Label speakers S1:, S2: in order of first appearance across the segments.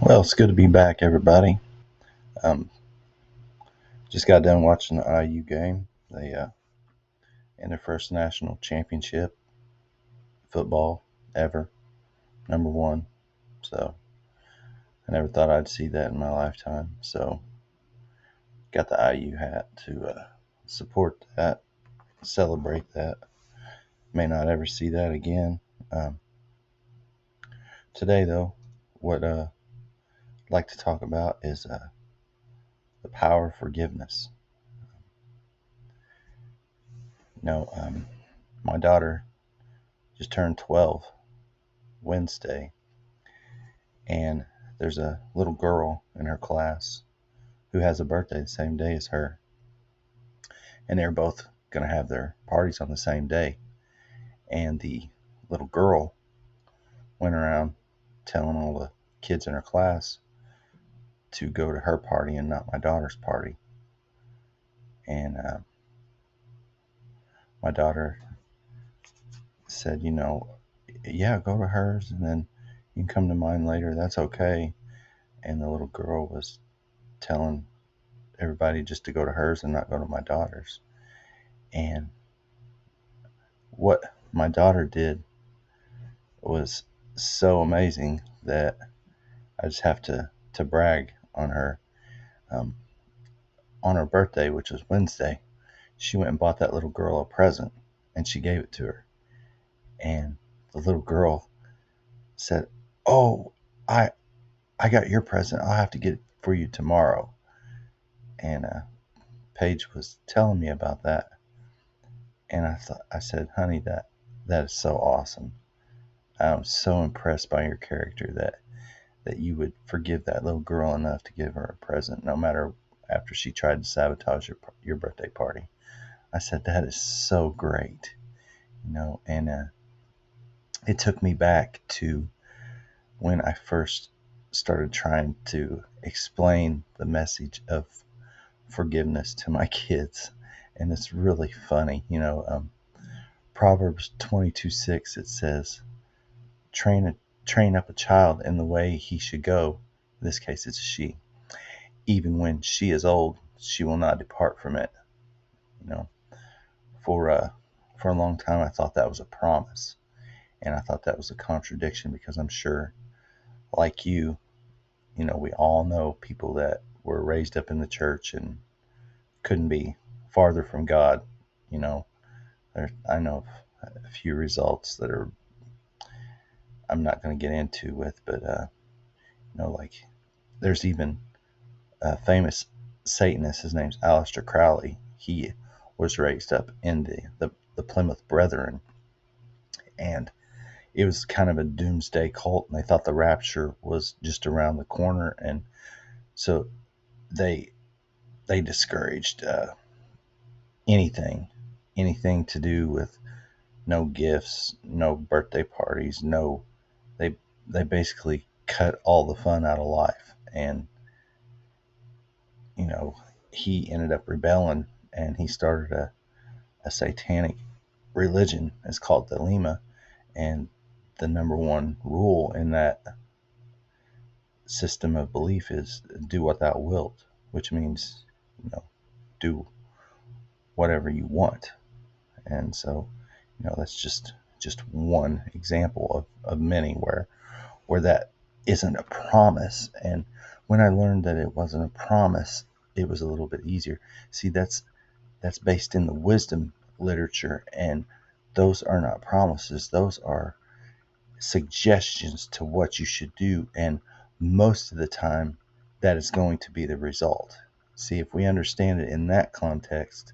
S1: Well, it's good to be back, everybody. Um, just got done watching the IU game. They in their first national championship football ever, number one. So I never thought I'd see that in my lifetime. So got the IU hat to support that, celebrate that. May not ever see that again. Um, Today, though, what I'd like to talk about is the power of forgiveness. You know, my daughter just turned 12 Wednesday, and there's a little girl in her class who has a birthday the same day as her, and they're both going to have their parties on the same day. And the little girl went around telling all the kids in her class to go to her party and not my daughter's party. And my daughter said, yeah, go to hers, and then you can come to mine later. That's okay. And the little girl was telling everybody just to go to hers and not go to my daughter's. And what my daughter did was so amazing that I just have to brag on her. Um, on her birthday, which was Wednesday, she went and bought that little girl a present, and she gave it to her. And the little girl said, "Oh, I I got your present. I'll have to get it for you tomorrow." And Paige was telling me about that, and I said, "Honey, that is so awesome. I'm so impressed by your character that you would forgive that little girl enough to give her a present, no matter after she tried to sabotage your birthday party." I said, "That is so great, and it took me back to when I first started trying to explain the message of forgiveness to my kids. And it's really funny. Proverbs 22:6, it says, train up a child in the way he should go. In this case, it's a she. Even when she is old, she will not depart from it. You know, for for a long time, I thought that was a promise, and I thought that was a contradiction because I'm sure, like we all know people that were raised up in the church and couldn't be farther from God. You know, I know a few results that are I'm not going to get into with, but like there's even a famous Satanist. His name's Aleister Crowley. He was raised up in the Plymouth Brethren, and it was kind of a doomsday cult, and they thought the rapture was just around the corner, and so they they discouraged anything anything to do with no gifts, no birthday parties, no they they basically cut all the fun out of life. And you know, he ended up rebelling, and he started a satanic religion. It's called the Lima, and the number one rule in that system of belief is do what thou wilt, which means, do whatever you want. And so, that's just one example of many where that isn't a promise. And when I learned that it wasn't a promise, it was a little bit easier. See, that's based in the wisdom literature, and those are not promises. Those are suggestions to what you should do, and most of the time that is going to be the result. See, if we understand it in that context,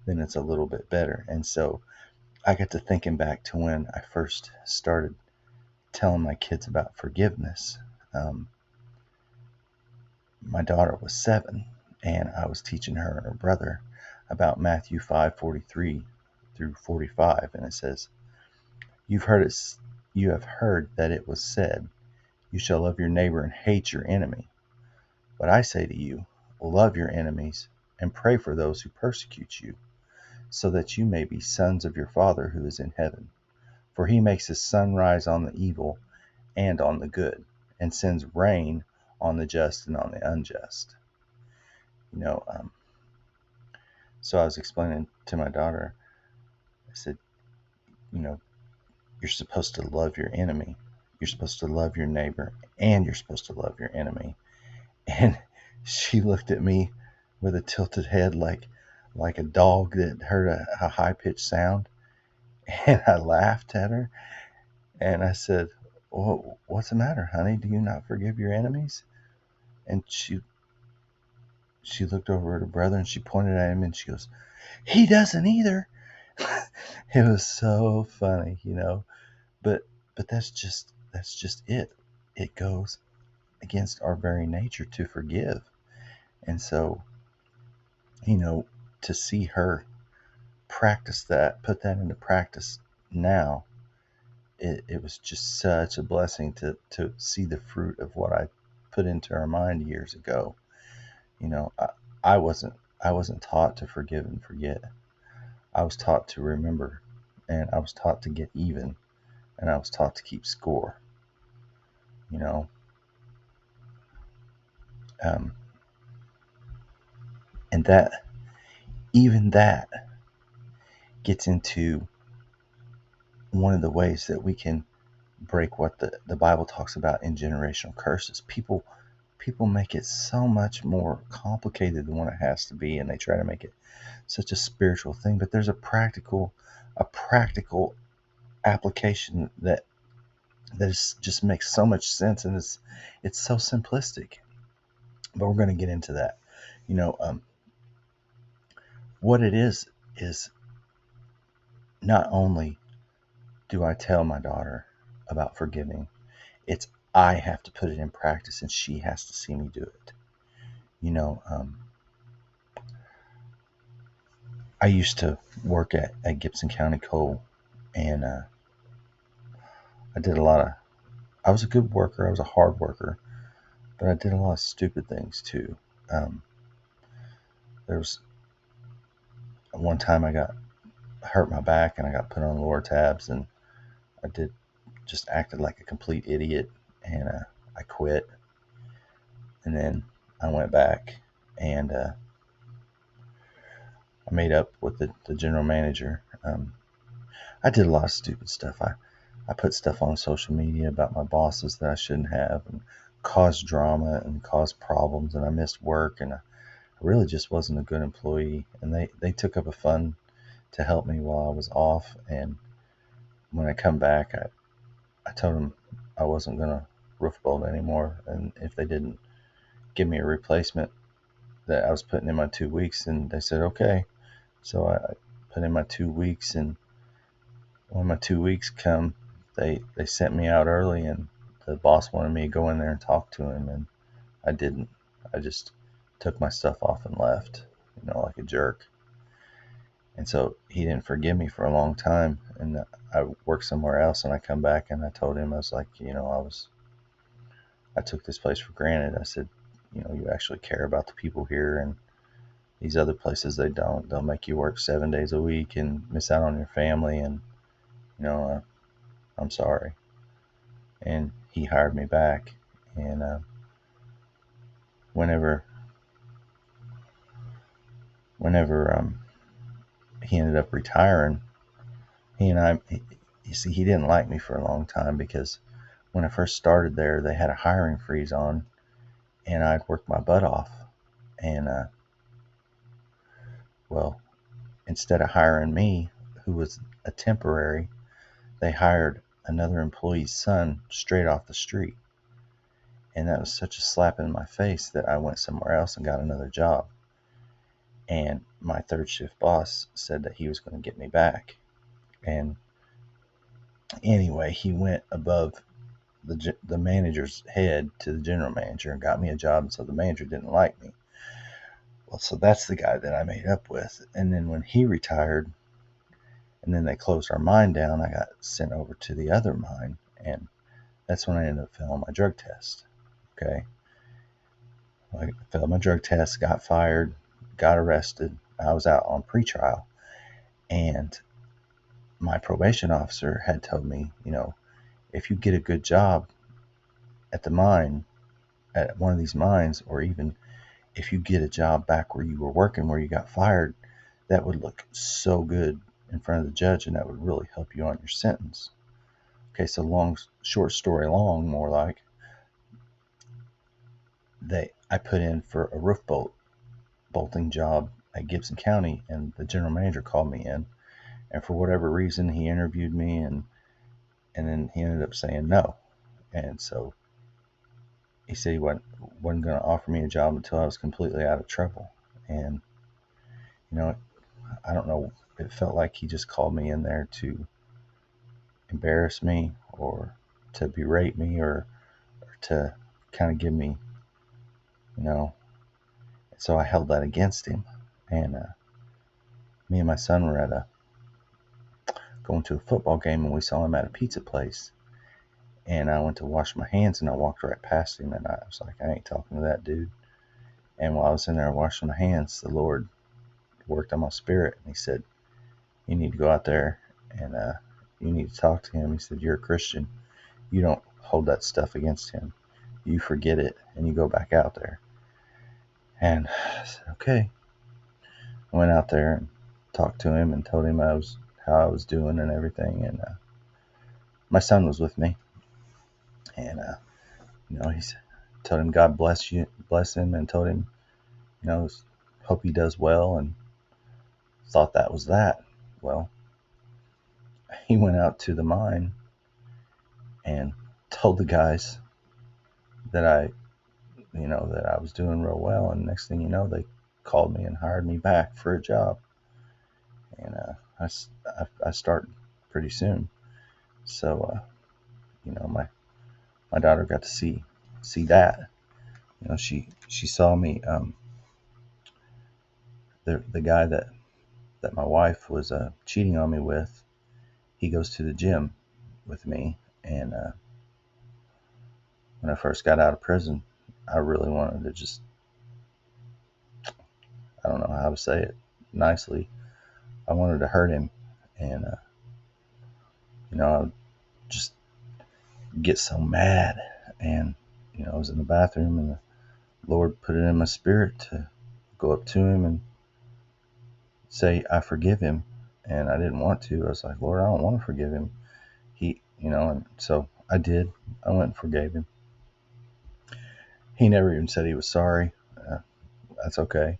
S1: then it's a little bit better. And so I got to thinking back to when I first started telling my kids about forgiveness. Um, my daughter was 7, and I was teaching her and her brother about Matthew 5:43 through 45, and it says, "You've heard it, you have heard that it was said, 'You shall love your neighbor and hate your enemy.' But I say to you, love your enemies and pray for those who persecute you, so that you may be sons of your Father who is in heaven. For he makes his sun rise on the evil and on the good, and sends rain on the just and on the unjust. You know, so I was explaining to my daughter, I said, you know, you're supposed to love your enemy. You're supposed to love your neighbor, and you're supposed to love your enemy. And she looked at me with a tilted head like a dog that heard a high-pitched sound. And I laughed at her, and I said, well, what's the matter, honey? Do you not forgive your enemies? And she looked over at her brother, and she pointed at him, and she goes, he doesn't either. It was so funny, you know. But that's just it. It goes against our very nature to forgive. And so, you know, to see her practice that, put that into practice now, it was just such a blessing to see the fruit of what I put into her mind years ago. You know, I wasn't taught to forgive and forget. I was taught to remember, and I was taught to get even, and I was taught to keep score. You know, um, and that even that gets into one of the ways that we can break what the Bible talks about in generational curses. People make it so much more complicated than what it has to be, and they try to make it such a spiritual thing. But there's a practical application that just makes so much sense, and it's so simplistic. But we're going to get into that. You know, what it is not only do I tell my daughter about forgiving, it's I have to put it in practice, and she has to see me do it. You know, I used to work at Gibson County Coal, and I did a lot of. I was a good worker. I was a hard worker, but I did a lot of stupid things too. There was one time I hurt my back, and I got put on lower tabs, and I just acted like a complete idiot, and I quit. And then I went back, and I made up with the general manager. I did a lot of stupid stuff. I put stuff on social media about my bosses that I shouldn't have, and caused drama and caused problems, and I missed work, and I really just wasn't a good employee. And they took up a fund to help me while I was off, and when I come back, I told them I wasn't going to roof bolt anymore, and if they didn't give me a replacement, that I was putting in my 2 weeks, and they said okay. So I put in my 2 weeks, and when my 2 weeks come, they sent me out early, and the boss wanted me to go in there and talk to him, and I didn't. I just took my stuff off and left, like a jerk. And so he didn't forgive me for a long time, and I worked somewhere else, and I come back, and I told him, I was like, I took this place for granted. I said, you actually care about the people here, and these other places, they don't. They'll make you work 7 days a week and miss out on your family, and I'm sorry. And he hired me back, and whenever he ended up retiring, you see, he didn't like me for a long time, because when I first started there, they had a hiring freeze on, and I'd worked my butt off, and well, instead of hiring me, who was a temporary, they hired another employee's son straight off the street. And that was such a slap in my face that I went somewhere else and got another job. And my third shift boss said that he was going to get me back. And anyway, he went above the manager's head to the general manager and got me a job. And so the manager didn't like me. Well, so that's the guy that I made up with. And then when he retired, and then they closed our mine down, I got sent over to the other mine. And that's when I ended up failing my drug test. Okay. I failed my drug test, got fired, got arrested. I was out on pretrial, and my probation officer had told me, if you get a good job at the mine, at one of these mines, or even if you get a job back where you were working, where you got fired, that would look so good in front of the judge, and that would really help you on your sentence. Okay, so short story long, more like, I put in for a bolting job at Gibson County, and the general manager called me in, and for whatever reason, he interviewed me, and then he ended up saying no, and so he said he wasn't going to offer me a job until I was completely out of trouble, and you know, I don't know, it felt like he just called me in there to embarrass me, or to berate me, or to kind of give me, you know. So I held that against him, and me and my son were going to a football game, and we saw him at a pizza place. And I went to wash my hands, and I walked right past him, and I was like, I ain't talking to that dude. And while I was in there washing my hands, the Lord worked on my spirit, and he said, you need to go out there, and you need to talk to him. He said, you're a Christian. You don't hold that stuff against him. You forget it, and you go back out there. And I said, okay. I went out there and talked to him and told him how I was doing and everything. And my son was with me, and he told him God bless him, and told him, hope he does well, and thought that was that. Well, he went out to the mine and told the guys that I was doing real well, and next thing you know, they called me and hired me back for a job, and I start pretty soon. So my daughter got to see that. She saw me. The guy that my wife was cheating on me with, he goes to the gym with me, and when I first got out of prison, I really wanted to just, I don't know how to say it nicely, I wanted to hurt him, and I would just get so mad, and I was in the bathroom, and the Lord put it in my spirit to go up to him and say I forgive him, and I didn't want to. I was like, Lord, I don't want to forgive him. And so I did. I went and forgave him. He never even said he was sorry. That's okay.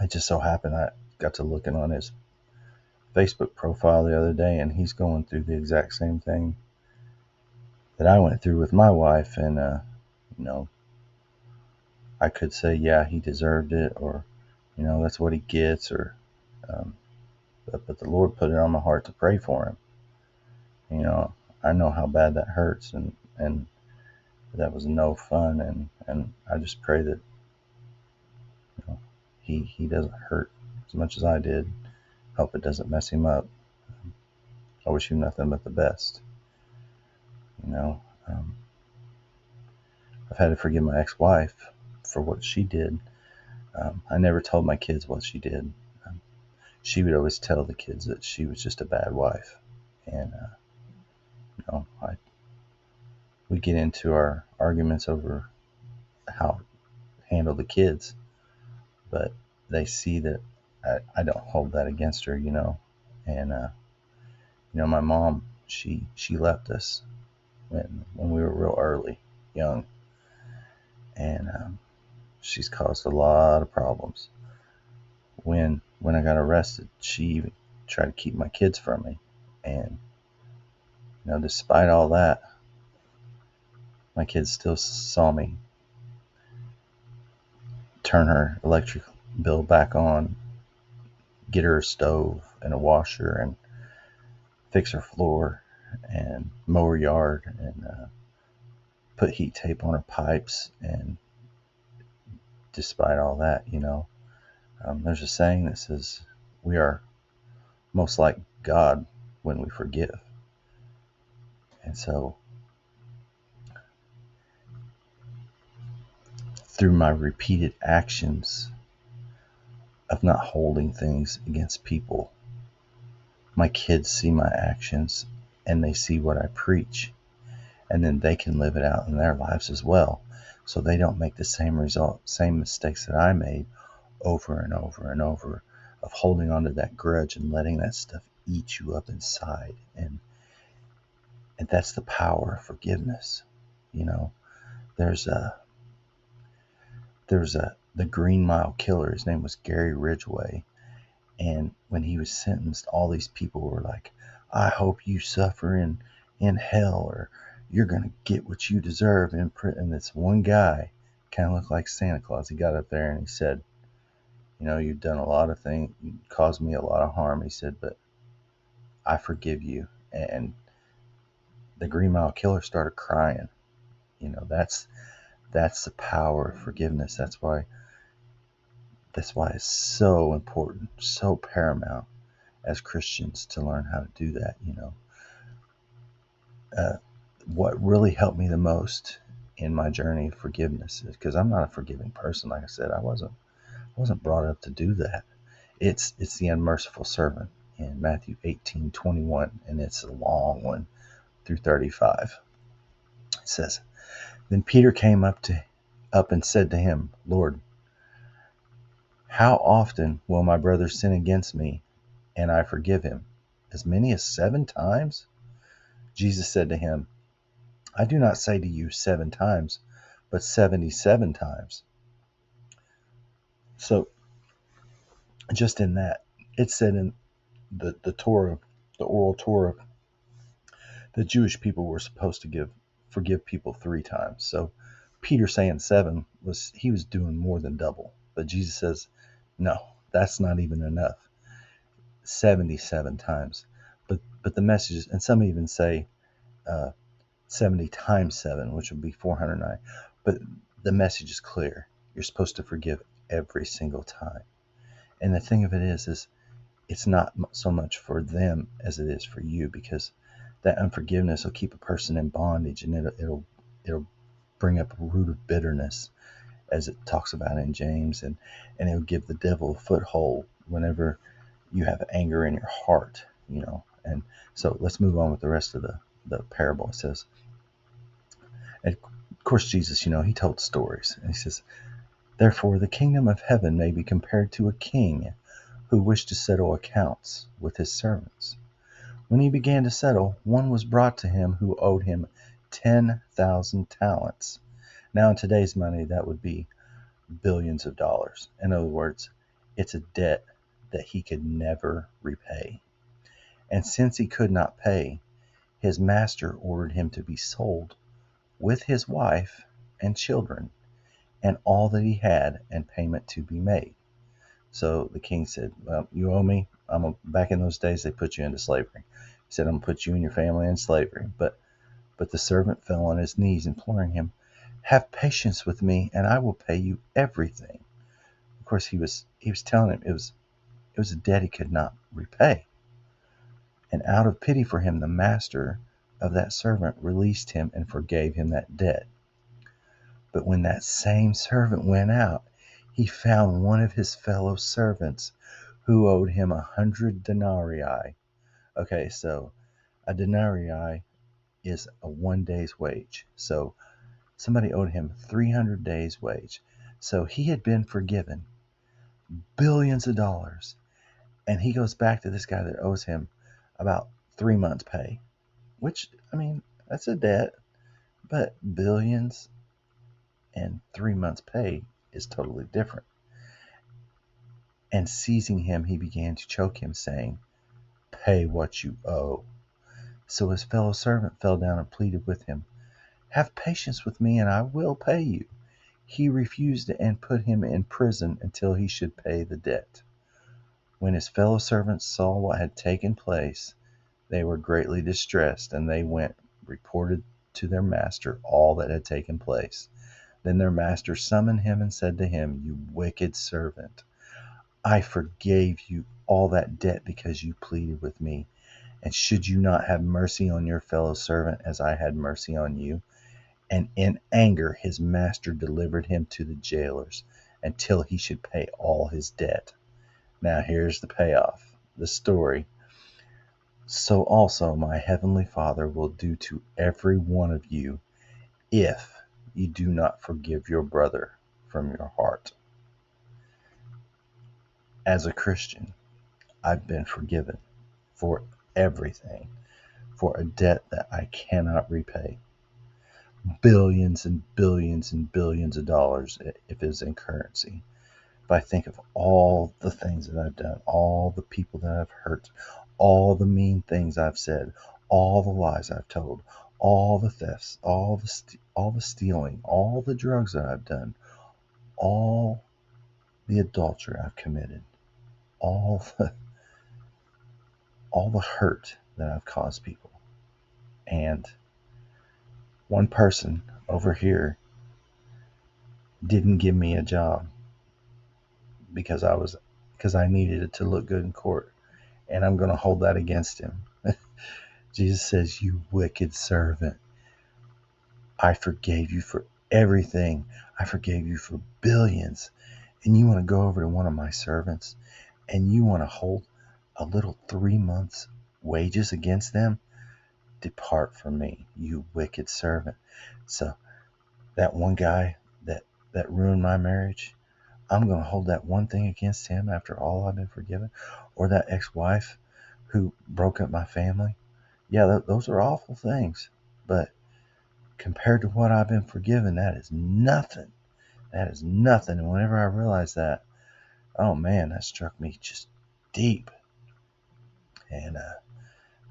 S1: It just so happened I got to looking on his Facebook profile the other day, and he's going through the exact same thing that I went through with my wife, and I could say, yeah, he deserved it, or that's what he gets, or but the Lord put it on my heart to pray for him. I know how bad that hurts, and that was no fun, and I just pray that he doesn't hurt as much as I did. Hope it doesn't mess him up. I wish him nothing but the best. I've had to forgive my ex-wife for what she did. I never told my kids what she did. She would always tell the kids that she was just a bad wife, and we get into our arguments over how to handle the kids, but they see that I don't hold that against her, and my mom, she left us when we were real early, young, and she's caused a lot of problems. When I got arrested, she even tried to keep my kids from me, and despite all that, my kids still saw me turn her electric bill back on, get her a stove and a washer, and fix her floor, and mow her yard, and put heat tape on her pipes. And despite all that, there's a saying that says we are most like God when we forgive. And so through my repeated actions of not holding things against people, my kids see my actions, and they see what I preach, and then they can live it out in their lives as well, so they don't make the same mistakes that I made over and over and over, of holding on to that grudge and letting that stuff eat you up inside. And that's the power of forgiveness. You know, there's a the Green Mile killer. His name was Gary Ridgway, and when he was sentenced, all these people were like, "I hope you suffer in hell, or you're gonna get what you deserve." And this one guy, kind of looked like Santa Claus. He got up there and he said, "You've done a lot of things. You caused me a lot of harm." He said, "But I forgive you." And the Green Mile killer started crying. That's the power of forgiveness. That's why it's so important, so paramount as Christians to learn how to do that. What really helped me the most in my journey of forgiveness is, because I'm not a forgiving person. Like I said, I wasn't brought up to do that. It's the unmerciful servant in Matthew 18:21, and it's a long one through 35. It says, "Then Peter came up and said to him, 'Lord, how often will my brother sin against me and I forgive him? As many as 7 times?' Jesus said to him, 'I do not say to you 7 times, but 77 times.'" So just in that, it said in the Torah, the oral Torah, the Jewish people were supposed to forgive people 3 times. So Peter saying 7 he was doing more than double. But Jesus says, no, that's not even enough. 77 times. But the message, and some even say 70 times 7, which would be 409. But the message is clear. You're supposed to forgive every single time. And the thing of it is it's not so much for them as it is for you, because that unforgiveness will keep a person in bondage, and it'll bring up a root of bitterness, as it talks about in James, and it'll give the devil a foothold whenever you have anger in your heart. And so let's move on with the rest of the parable. It says, and of course Jesus, he told stories, and he says, "Therefore the kingdom of heaven may be compared to a king who wished to settle accounts with his servants. When he began to settle, one was brought to him who owed him 10,000 talents. Now in today's money, that would be billions of dollars. In other words, it's a debt that he could never repay. And since he could not pay, his master ordered him to be sold with his wife and children and all that he had, and payment to be made." So the king said, "Well, you owe me. Back in those days, they put you into slavery. He said, I'm going to put you and your family in slavery." But the servant fell on his knees, imploring him, "Have patience with me, and I will pay you everything." Of course, he was telling him it was a debt he could not repay. And out of pity for him, the master of that servant released him and forgave him that debt. But when that same servant went out, he found one of his fellow servants who owed him 100 denarii. Okay, so a denarii is a 1 day's wage. So somebody owed him 300 days' wage. So he had been forgiven billions of dollars. And he goes back to this guy that owes him about 3 months' pay, which, that's a debt, but billions and 3 months' pay is totally different. And seizing him, he began to choke him, saying, "Pay what you owe." So his fellow servant fell down and pleaded with him, "Have patience with me, and I will pay you." He refused and put him in prison until he should pay the debt. When his fellow servants saw what had taken place, they were greatly distressed, and they went, reported to their master all that had taken place. Then their master summoned him and said to him, "You wicked servant, I forgave you all that debt because you pleaded with me. And should you not have mercy on your fellow servant as I had mercy on you?" And in anger his master delivered him to the jailers until he should pay all his debt. Now here's the payoff. The story. so also my heavenly Father will do to every one of you if you do not forgive your brother from your heart. As a Christian, I've been forgiven for everything, for a debt that I cannot repay. Billions and billions and billions of dollars if it's in currency. If I think of all the things that I've done, all the people that I've hurt, all the mean things I've said, all the lies I've told, all the thefts, all the stealing, all the drugs that I've done, all the adultery I've committed, all the all the hurt that I've caused people. And one person over here didn't give me a job because I needed it to look good in court, and I'm going to hold that against him. Jesus says, "You wicked servant, I forgave you for everything. I forgave you for billions, and you want to go over to one of my servants and you want to hold a little 3 months wages against them? Depart from me, you wicked servant." So that one guy that ruined my marriage, I'm going to hold that one thing against him after all I've been forgiven? Or that ex-wife who broke up my family? Yeah, those are awful things, but compared to what I've been forgiven, that is nothing. That is nothing. And whenever I realized that, oh man, that struck me just deep. And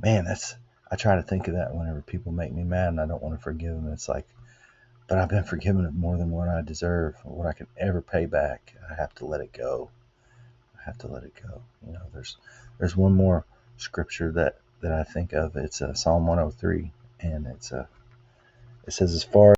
S1: man, I try to think of that whenever people make me mad and I don't want to forgive them. It's like, but I've been forgiven of more than what I deserve, or what I can ever pay back. I have to let it go. I have to let it go. There's one more scripture that I think of. It's Psalm 103, and it says, "As far